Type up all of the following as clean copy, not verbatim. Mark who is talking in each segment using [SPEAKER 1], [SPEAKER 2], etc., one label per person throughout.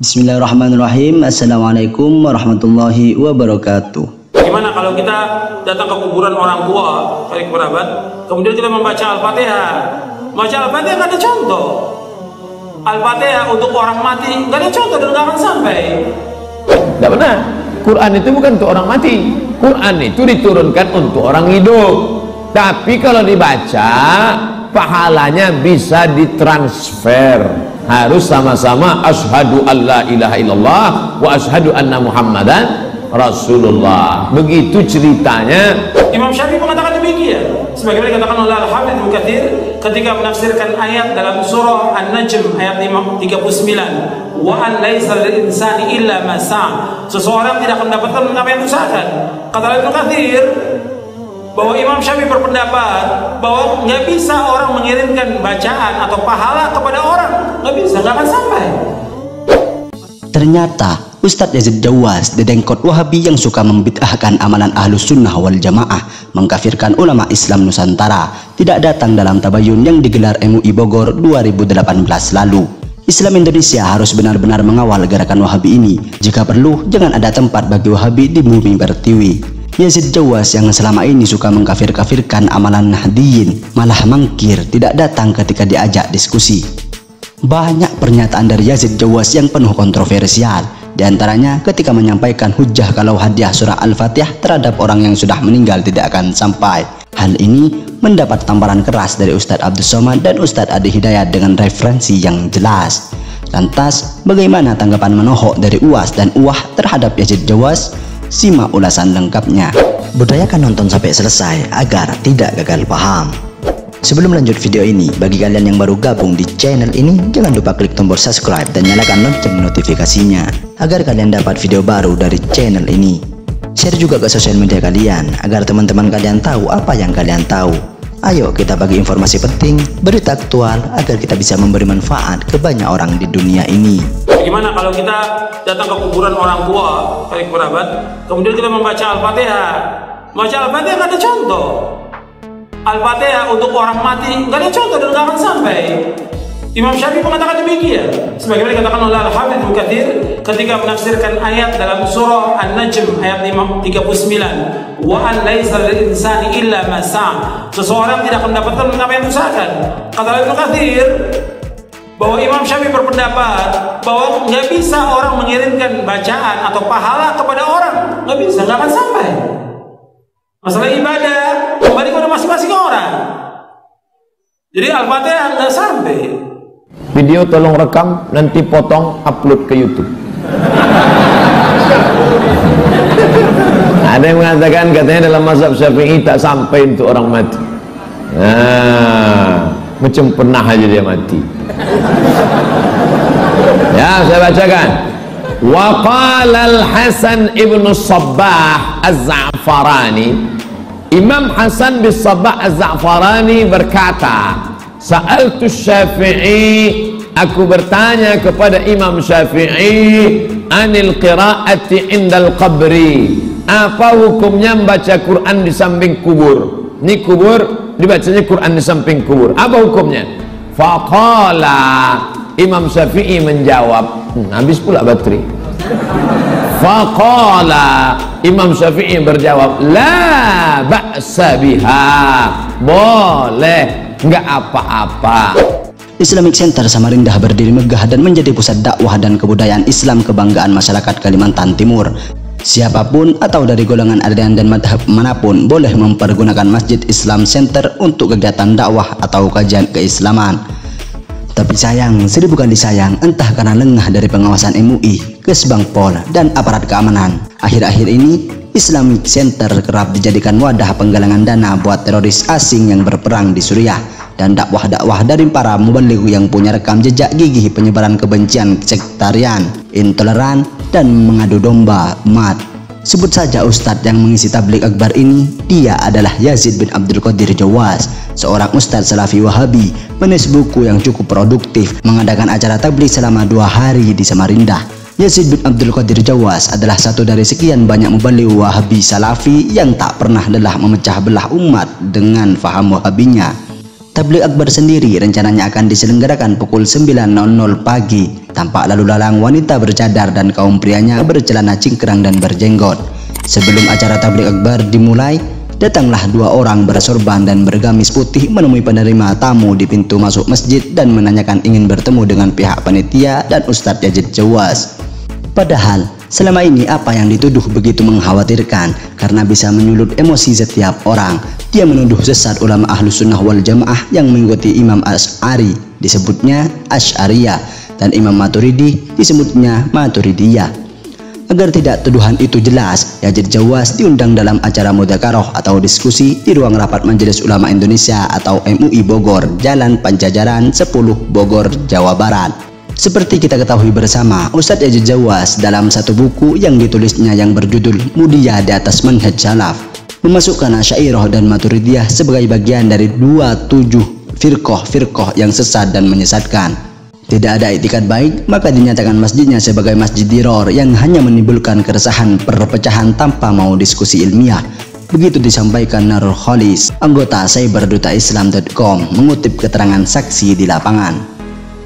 [SPEAKER 1] Bismillahirrahmanirrahim. Assalamualaikum warahmatullahi wabarakatuh.
[SPEAKER 2] Gimana kalau kita datang ke kuburan orang tua, kali kerabat, kemudian kita membaca Al-Fatihah? Baca Al-Fatihah nggak ada contoh. Al-Fatihah untuk orang mati nggak ada contoh dan nggak akan sampai.
[SPEAKER 3] Tidak benar. Quran itu bukan untuk orang mati. Quran itu diturunkan untuk orang hidup. Tapi kalau dibaca, pahalanya bisa ditransfer. Harus sama-sama asyhadu alla ilaha illallah wa asyhadu anna muhammadan rasulullah. Begitu ceritanya. Imam Syafi'i mengatakan demikian, sebagaimana dikatakan oleh Al-Hafidz Ibnu Katsir ketika menafsirkan ayat dalam surah An-Najm ayat 39, wa an laisa lil insani illa ma sa'a. Seseorang tidak akan mendapatkan apa yang diusahakan. Kata Ibnu Katsir bahwa Imam Syafi'i berpendapat bahwa nggak bisa orang mengirimkan bacaan atau pahala kepada orang, nggak bisa, nggak akan sampai.
[SPEAKER 1] Ternyata Ustadz Yazid Jawwas, dedengkot Wahabi yang suka membid'ahkan amalan Ahlus Sunnah wal Jamaah, mengkafirkan ulama Islam Nusantara, tidak datang dalam tabayun yang digelar MUI Bogor 2018 lalu. Islam Indonesia harus benar-benar mengawal gerakan Wahabi ini. Jika perlu, jangan ada tempat bagi Wahabi di bumi pertiwi. Yazid Jawwas yang selama ini suka mengkafir-kafirkan amalan Nahdiyin, malah mangkir tidak datang ketika diajak diskusi. Banyak pernyataan dari Yazid Jawwas yang penuh kontroversial, di antaranya ketika menyampaikan hujah kalau hadiah surah Al-Fatihah terhadap orang yang sudah meninggal tidak akan sampai. Hal ini mendapat tamparan keras dari Ustadz Abdus Somad dan Ustadz Adi Hidayat dengan referensi yang jelas. Lantas, bagaimana tanggapan menohok dari UAS dan UWAH terhadap Yazid Jawwas? Simak ulasan lengkapnya. Budayakan nonton sampai selesai agar tidak gagal paham. Sebelum lanjut video ini, bagi kalian yang baru gabung di channel ini, jangan lupa klik tombol subscribe dan nyalakan lonceng notifikasinya agar kalian dapat video baru dari channel ini. Share juga ke sosial media kalian agar teman-teman kalian tahu apa yang kalian tahu. Ayo kita bagi informasi penting, berita aktual agar kita bisa memberi manfaat ke banyak orang di dunia ini.
[SPEAKER 2] Bagaimana kalau kita datang ke kuburan orang tua, kali kerabat, kemudian kita membaca Al-Fatihah? Baca Al-Fatihah nggak ada contoh. Al-Fatihah untuk orang mati nggak ada contoh dan nggak akan sampai. Imam Syafi'i mengatakan demikian, sebagaimana dikatakan oleh Al-Hafidz Ibnu Katsir ketika menafsirkan ayat dalam surah An-Najm ayat 39, wa an laisa lil insani illa ma sa'a. Seseorang tidak akan mendapatkan apa yang diusahakan. Kata Ibnu Katsir bahwa Imam Syafi'i berpendapat bahwa nggak bisa orang mengirimkan bacaan atau pahala kepada orang, nggak bisa, nggak akan sampai. Masalah ibadah kembali kepada masing-masing orang. Jadi Al-Fatihah nggak sampai.
[SPEAKER 3] Video tolong rekam, nanti potong upload ke YouTube. Ada yang mengatakan katanya dalam mazhab Syafi'i tak sampai untuk orang mati. Nah, macam pernah aja dia mati. Ya, saya bacakan. Wa qala al-Hasan ibnu Sabbah Az-Za'farani, Imam Hasan bin Sabbah Az-Za'farani berkata, Sa'altu Syafi'i, aku bertanya kepada Imam Syafi'i, anil qira'ati indal qabri, apa hukumnya membaca Quran di samping kubur? Ini kubur, dibacanya Quran di samping kubur, apa hukumnya? Faqala, Imam Syafi'i menjawab, habis pula baterai. Faqala, Imam Syafi'i berjawab, la ba'sa biha, boleh, enggak apa-apa.
[SPEAKER 1] Islamic Center Samarinda berdiri megah dan menjadi pusat dakwah dan kebudayaan Islam kebanggaan masyarakat Kalimantan Timur. Siapapun atau dari golongan aliran dan madhab manapun boleh mempergunakan Masjid Islam Center untuk kegiatan dakwah atau kajian keislaman. Tapi sayang, seribu kali sayang, entah karena lengah dari pengawasan MUI, Kesbangpol, dan aparat keamanan, akhir-akhir ini Islamic Center kerap dijadikan wadah penggalangan dana buat teroris asing yang berperang di Suriah dan dakwah-dakwah dari para mubaligh yang punya rekam jejak gigih penyebaran kebencian sektarian, intoleran, dan mengadu domba umat. Sebut saja Ustadz yang mengisi tabligh akbar ini, dia adalah Yazid bin Abdul Qadir Jawwas, seorang Ustadz Salafi Wahabi, penulis buku yang cukup produktif, mengadakan acara tabligh selama 2 hari di Samarinda. Yazid bin Abdul Qadir Jawwas adalah satu dari sekian banyak mubaligh Wahabi Salafi yang tak pernah lelah memecah belah umat dengan faham Wahabinya. Tabligh Akbar sendiri rencananya akan diselenggarakan pukul 9.00 pagi. Tampak lalu lalang wanita bercadar dan kaum prianya bercelana cingkrang dan berjenggot. Sebelum acara Tabligh Akbar dimulai, datanglah dua orang bersorban dan bergamis putih menemui penerima tamu di pintu masuk masjid dan menanyakan ingin bertemu dengan pihak panitia dan Ustadz Yazid Jawas. Padahal selama ini apa yang dituduh begitu mengkhawatirkan karena bisa menyulut emosi setiap orang. Dia menuduh sesat ulama Ahlus Sunnah wal Jamaah yang mengikuti Imam Asy'ari disebutnya Asy'ariyah dan Imam Maturidi disebutnya Maturidiyah. Agar tidak tuduhan itu jelas, Yazid Jawas diundang dalam acara mudzakarah atau diskusi di ruang rapat Majelis Ulama Indonesia atau MUI Bogor, Jalan Panjajaran 10 Bogor, Jawa Barat. Seperti kita ketahui bersama, Ustadz Yazid Jawas dalam satu buku yang ditulisnya yang berjudul Mulia di Atas Manhaj Salaf memasukkan Asy'ariyah dan Maturidiyah sebagai bagian dari 27 firqah yang sesat dan menyesatkan. Tidak ada itikat baik, maka dinyatakan masjidnya sebagai masjid diror yang hanya menimbulkan keresahan perpecahan tanpa mau diskusi ilmiah. Begitu disampaikan Narul Khalis, anggota cyberdutaislam.com, mengutip keterangan saksi di lapangan.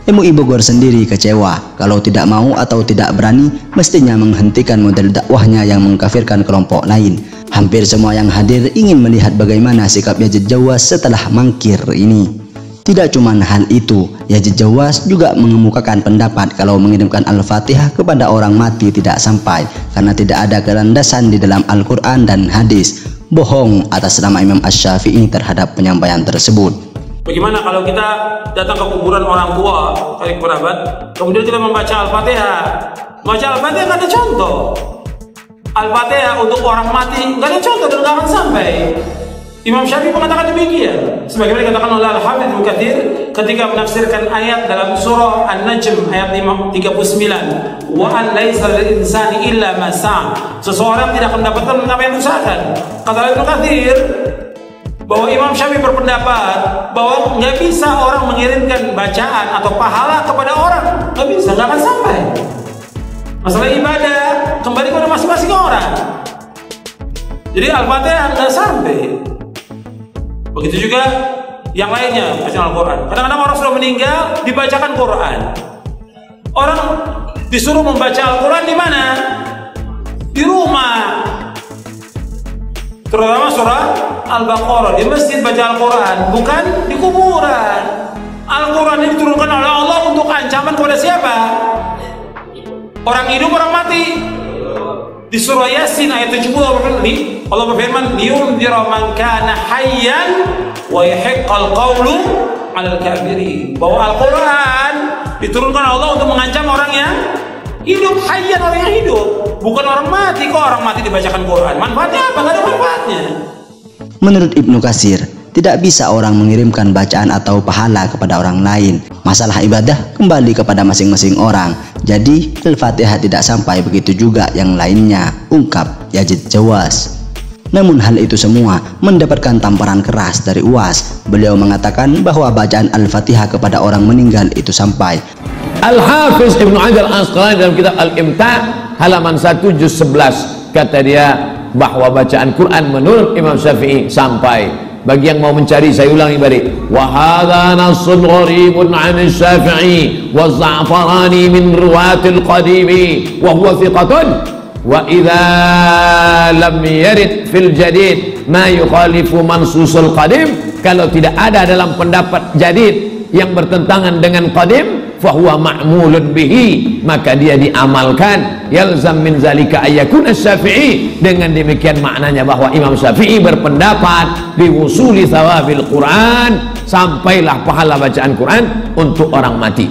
[SPEAKER 1] MUI Bogor sendiri kecewa kalau tidak mau atau tidak berani mestinya menghentikan model dakwahnya yang mengkafirkan kelompok lain. Hampir semua yang hadir ingin melihat bagaimana sikap Yazid Jawas setelah mangkir ini. Tidak cuma hal itu, Yazid Jawas juga mengemukakan pendapat kalau mengirimkan Al-Fatihah kepada orang mati tidak sampai karena tidak ada kelandasan di dalam Al-Quran dan hadis. Bohong atas nama Imam Asy-Syafi'i terhadap penyampaian tersebut.
[SPEAKER 2] Bagaimana kalau kita datang ke kuburan orang tua, kali kerabat, kemudian kita membaca Al-Fatihah? Membaca Al-Fatihah nggak ada contoh. Al-Fatihah untuk orang mati nggak ada contoh dan nggak akan sampai. Imam Syafi'i mengatakan demikian. Sebagaimana dikatakan oleh Al-Hafidz Ibnu Katsir ketika menafsirkan ayat dalam surah An-Najm ayat 39, wa an laisa lil insani illa ma sa'a. Seseorang tidak akan mendapatkan apa yang diusahakan. Kata Ibnu Katsir bahwa Imam Syafi'i berpendapat bahwa nggak bisa orang mengirimkan bacaan atau pahala kepada orang, nggak bisa, nggak akan sampai. Masalah ibadah kembali kepada masing-masing orang. Jadi Al-Fatihah nggak sampai. Begitu juga yang lainnya, bacaan Al-Quran. Kadang-kadang orang sudah meninggal dibacakan Quran. Orang disuruh membaca Al-Quran di mana? Di rumah. Terutama surah Al-Baqarah, di masjid baca Al-Quran, bukan di kuburan. Al-Quran ini diturunkan oleh Allah untuk ancaman kepada siapa? Orang hidup, orang mati. Di surah Yasin ayat 70 Allah berfirman, liyunzira man kana hayyan wa yahiqqal qawlu 'alal kafirin. Bahwa Al-Quran diturunkan Allah untuk mengancam orang yang hidup, hayyan, orang yang hidup, bukan orang mati. Kok orang mati dibacakan Quran? Manfaatnya apa? Nggak ada manfaatnya.
[SPEAKER 1] Menurut Ibnu Katsir, tidak bisa orang mengirimkan bacaan atau pahala kepada orang lain. Masalah ibadah kembali kepada masing-masing orang. Jadi Al-Fatihah tidak sampai, begitu juga yang lainnya, ungkap Yazid Jawas. Namun hal itu semua mendapatkan tamparan keras dari UAS. Beliau mengatakan bahwa bacaan Al-Fatihah kepada orang meninggal itu sampai.
[SPEAKER 3] Al-Hafiz Ibnu Hajar Al-Asqalani dalam kitab Al-Imta' halaman 1 juz 11 kata dia bahwa bacaan Quran menurut Imam Syafi'i sampai. Bagi yang mau mencari, saya ulangi balik, wa hadza nassun gharibun 'an Syafi'i wa Za'farani min ruwatil qadimi wa huwa thiqatun wa idza lam yarid fil jadid ma yukhalifu mansusul qadim. Kalau tidak ada dalam pendapat jadid yang bertentangan dengan qadim, fahuwa ma'mulun bihi, maka dia diamalkan. Yalzam min zalika ayyakun asy-Syafi'i, dengan demikian maknanya bahwa Imam Syafi'i berpendapat biwusuli thawabil Quran, sampailah pahala bacaan Quran untuk orang mati.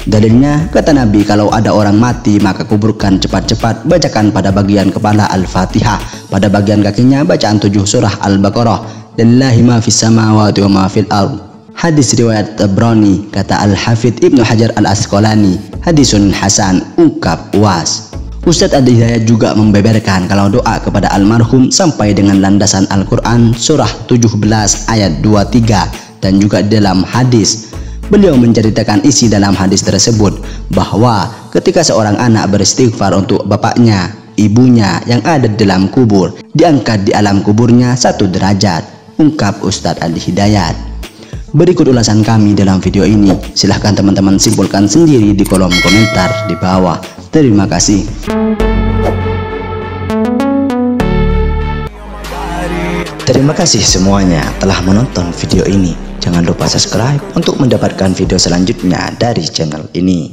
[SPEAKER 1] Dalilnya, kata Nabi, kalau ada orang mati maka kuburkan cepat-cepat, bacakan pada bagian kepala Al-Fatihah, pada bagian kakinya bacaan 7 surah Al-Baqarah, lillahi ma fis samawati wa ma fil ardh. Hadis riwayat Tabrani, kata Al-Hafidz Ibnu Hajar Al-Asqalani, hadisun hasan, ungkap UAS. Ustadz Adi Hidayat juga membeberkan kalau doa kepada almarhum sampai dengan landasan Al-Quran surah 17 ayat 23 dan juga dalam hadis. Beliau menceritakan isi dalam hadis tersebut bahwa ketika seorang anak beristighfar untuk bapaknya, ibunya yang ada di dalam kubur, diangkat di alam kuburnya 1 derajat, ungkap Ustadz Adi Hidayat. Berikut ulasan kami dalam video ini. Silahkan teman-teman simpulkan sendiri di kolom komentar di bawah. Terima kasih. Terima kasih semuanya telah menonton video ini. Jangan lupa subscribe untuk mendapatkan video selanjutnya dari channel ini.